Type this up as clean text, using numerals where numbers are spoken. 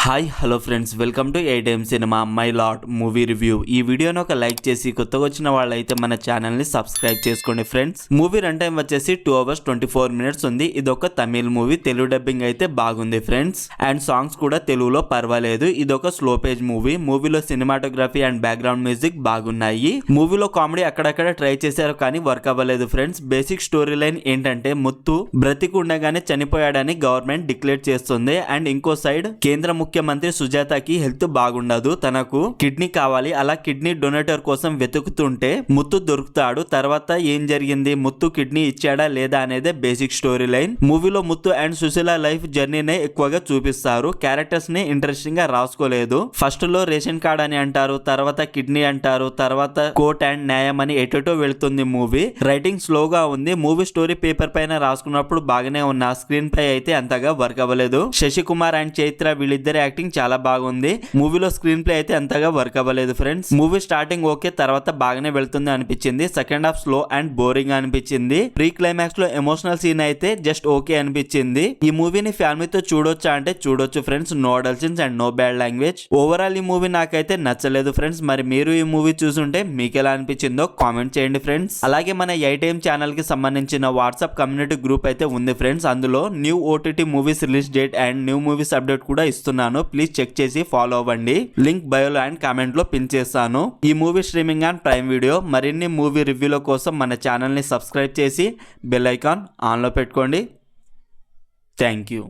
Hi hello friends, welcome to ATM cinema my lot movie review. ఈ వీడియోని ఒక like చేసి కొత్తగా వచ్చిన వాళ్ళైతే మన ఛానల్ని సబ్స్క్రైబ్ చేసుకోండి ఫ్రెండ్స్. మూవీ రన్ టైం వచ్చేసి 2 hours 24 minutes ఉంది. ఇది ఒక తమిళ్ మూవీ, తెలుగు డబ్బింగ్ అయితే బాగుంది ఫ్రెండ్స్. అండ్ సాంగ్స్ కూడా తెలుగులో పర్వాలేదు. ఇది ఒక స్లో పేజ్ మూవీ. మూవీలో సినిమాటోగ్రఫీ అండ్ బ్యాక్గ్రౌండ్ మ్యూజిక్ బాగున్నాయి. మూవీలో కామెడీ అక్కడక్కడ ట్రై చేశారు కానీ వర్క్ అవ్వలేదు ఫ్రెండ్స్. బేసిక్ స్టోరీ లైన్ ఏంటంటే ముత్తు బ్రతికి ఉండగానే చనిపోయాడని గవర్నమెంట్ డిక్లేర్ చేస్తుంది. అండ్ ఇంకో సైడ్ కేంద్ర ముఖ్యమంత్రి సుజాతకి హెల్త్ బాగుండదు, తనకు కిడ్నీ కావాలి. అలా కిడ్నీ డొనేటర్ కోసం వెతుకుతుంటే ముత్తు దొరుకుతాడు. తర్వాత ఏం జరిగింది, ముత్తు కిడ్నీ ఇచ్చాడా లేదా అనేదే బేసిక్ స్టోరీ లైన్. మూవీలో ముత్తు అండ్ సుశీల లైఫ్ జర్నీనే ఎక్కువగా చూపిస్తారు. క్యారెక్టర్స్ ని ఇంట్రెస్టింగ్ గా రాసుకోలేదు. ఫస్ట్ లో రేషన్ కార్డ్ అని అంటారు, తర్వాత కిడ్నీ అంటారు, తర్వాత కోర్ట్ అండ్ న్యాయం అని ఎటో వెళ్తుంది మూవీ. రైటింగ్ స్లోగా ఉంది. మూవీ స్టోరీ పేపర్ పైన రాసుకున్నప్పుడు బాగానే ఉన్న స్క్రీన్ పై అయితే అంతగా వర్క్ అవ్వలేదు. శశికుమార్ అండ్ చైత్ర వీళ్ళిద్దరి యాక్టింగ్ చాలా బాగుంది. మూవీలో స్క్రీన్ ప్లే అయితే అంతగా వర్క్ అవ్వలేదు ఫ్రెండ్స్. మూవీ స్టార్టింగ్ ఓకే, తర్వాత బాగానే వెళ్తుంది అనిపించింది. Second half slow and boring అనిపించింది. ప్రీ క్లైమాక్స్ లో ఎమోషనల్ సీన్ అయితే జస్ట్ ఓకే అనిపించింది. ఈ మూవీని ఫ్యామిలీతో చూడొచ్చా అంటే చూడొచ్చు friends. No adult scenes and no bad language. Overall ఈ మూవీ నాకైతే నచ్చలేదు ఫ్రెండ్స్. మరి మీరు ఈ మూవీ చూసుంటే మీకు ఎలా అనిపించిందో కామెంట్ చేయండి ఫ్రెండ్స్. అలాగే మన ఏటీఎం ఛానల్ కి సంబంధించిన వాట్సాప్ కమ్యూనిటీ గ్రూప్ అయితే ఉంది ఫ్రెండ్స్. అందులో new OTT movies release date and new movies update కూడా ఇస్తున్నాను. ప్లీజ్ చెక్ చేసి ఫాలో అవ్వండి. లింక్ బయోలో అండ్ కామెంట్ లో పిన్ చేస్తాను. ఈ movie streaming and prime video మరిన్ని మూవీ రివ్యూల కోసం మన ఛానల్ ని సబ్స్క్రైబ్ చేసి బెల్ ఐకాన్ ఆన్ లో పెట్టుకోండి. Thank you.